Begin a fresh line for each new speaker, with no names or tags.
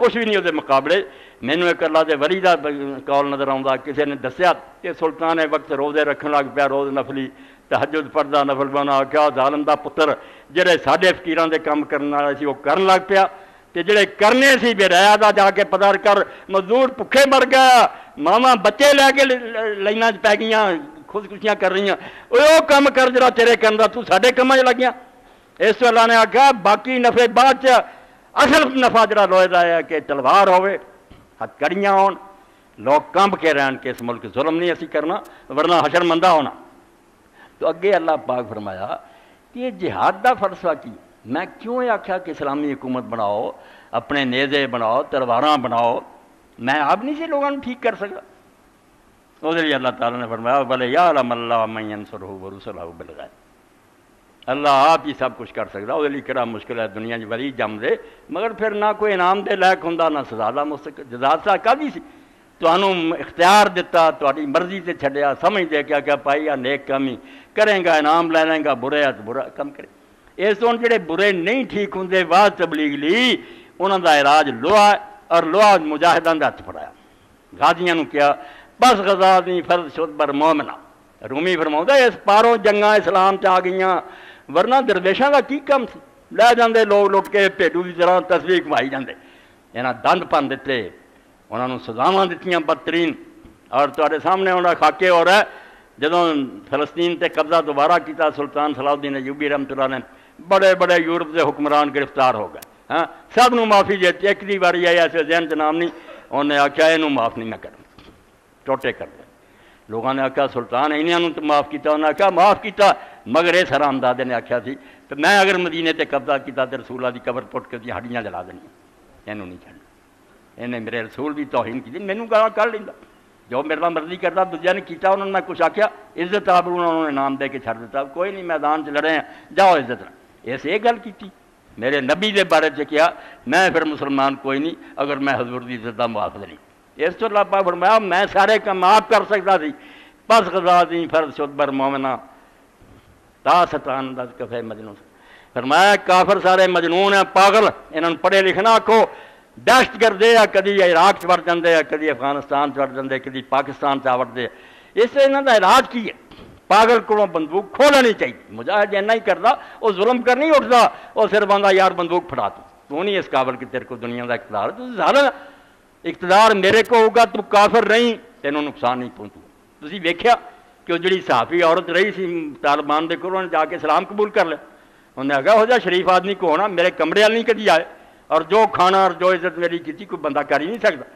کچھ بھی نہیں وہ مقابلے. مینوں ایک اللہ دے ولی دا قول نظر آਉਂਦਾ, کسی نے دسیا کہ سلطان وقت روزے رکھن لگ پیا, روز نفلی تہجد پڑھدا, نفل بنا کیا ظالم دا پتر جڑے ساڈے فقیراں دے کام کرن والے سی وہ کرن لگ پیا, تے جڑے کرنے سی بے ریا دا جا کے پتا کر مزدور بھکھے مر گیا, ماواں بچے لے کے لائناں پی گئیاں, خودکشیاں کر رہی ہیں, وہ کام کر جڑا تیرے کرن دا, تو ساڈے کماں چ لگیاں. اس تو اللہ نے آخیا باقی نفے بعد چ, اصل نفع جڑا لوہے دا ہے کہ تلوار ہوے, ہتھکڑیاں ہون, لوگ کمب کے رہن کہ اس ملک ظلم نہیں اسی کرنا ورنہ حشر مندہ ہونا. تو اگے اللہ پاک فرمایا کہ یہ جہاد دا فلسفہ کی, میں کیوں یہ آخیا کہ اسلامی حکومت بناؤ, اپنے نیزے بناؤ, تلواراں بناؤ, میں آپ نہیں سے لوگوں ٹھیک کر سکتا. وہ لیے اللہ تعالیٰ نے فرمایا بھلے یعلم اللہ من ینصرہ ورسلہ بالغیب, اللہ آپ ہی سب کچھ کر سکتا. وہ لیے کہڑا مشکل ہے دنیا ولی جم دے, مگر پھر نہ کوئی انعام دے لائق ہوں نہ سزا دا مستقل. جزات صاحب کافی سی تمہوں اختیار دیتا, تاری مرضی سے چھڈیا, سمجھ دے کیا پائی آ نیک کام ہی کریں گا, انعام لے لیں گا, برے ہے تو برا کم کرے. اس تو جڑے برے نہیں ٹھیک ہوں واز تبلیغ لی, انہوں دا علاج لوہا, اور لوہا مجاہداں دا ہاتھ پڑایا, غازیاں نو کیا بس غزا دی فرض شد بر مومنا. رومی فرماؤں اس پاروں جنگاں اسلام چ آ گئیاں, ورنہ درویشاں کا کی کم سی, لے جاندے لوگ لٹ کے بھیڈو کی طرح تصویر کمائی جاندے. یہاں دند پن دیتے, انہوں نے سزاواں دتیاں بدترین. اور تواڈے سامنے انہاں خاکے ہو رہا ہے جدوں فلسطین تے قبضہ دوبارہ کیتا سلطان صلاح الدین ایوبی رحمۃ اللہ نے, بڑے بڑے یورپ کے حکمران گرفتار ہو گئے. ہاں سب نو معافی دیتی, ایک دی واری آئی ایسے ذہن چ نام نہیں, انہیں آخیا یہ معاف نہیں میں کروں, ٹوٹے کر دیں. لوگوں نے آخیا سلطان انہوں تو معاف کیا, انہیں آخیا معاف کیا, مگر اس حرامزادے نے آخیا سی کہ میں اگر مدینے تے قبضہ کیا تو رسول اللہ کی قبر پٹ کے ہڈیاں جلا دینی, یہ نہیں چڑھنا. انہیں میرے رسول بھی توہین کی, مینوں گالاں کر لینا, جو میرا مرضی کرتا. دوجے نے کیتا, انہوں نے میں کچھ آخیا عزت آپ انہوں نے نام دے کے چھڑ دیتا, کوئی نہیں میدان چ لڑے ہیں, جاؤ عزت نہ. اس یہ گل کی میرے نبی دے بارے چ کیا, میں پھر مسلمان کوئی نہیں اگر میں حضور دی عزت دا محافظ نہیں. اس تو اللہ پاک فرمایا میں سارے کام آپ کر سکتا سی, بس غزا دی فرض شد بر مومنا تا ستان دا کفے مجنون. فرمایا کافر سارے مجنون ہیں, پاگل, انہوں نے پڑھے لکھنا آکھو, دہشت گردے یا کدی عراق چڑھ جاندے, کدی افغانستان چڑھ جاندے, کدی پاکستان چ وڑتے. اس سے انہوں کا علاج کی ہے, پاگل کو بندوق کھولانی چاہیے. مجاہد اینا ہی کرتا, وہ ظلم کر نہیں اٹھتا, وہ صرف آندا یار بندوق پھڑا تو نہیں اس قابل کہ تیرے کو دنیا کا اقتدار, تو سارا اقتدار میرے کو ہوگا, تو کافر نہیں, تینوں نقصان نہیں پہنچو. تسی ویکھیا کہ وہ جڑی صحافی عورت رہی سی طالبان دے کول, انہوں نے جا کے اسلام قبول کر لیا. انہوں نے کہا ہو جا شریف آدمی کو ہونا, میرے کمرے وال نہیں کدی آئے, اور جو کھانا اور جو عزت میری کی کوئی بندہ کر ہی نہیں سکتا.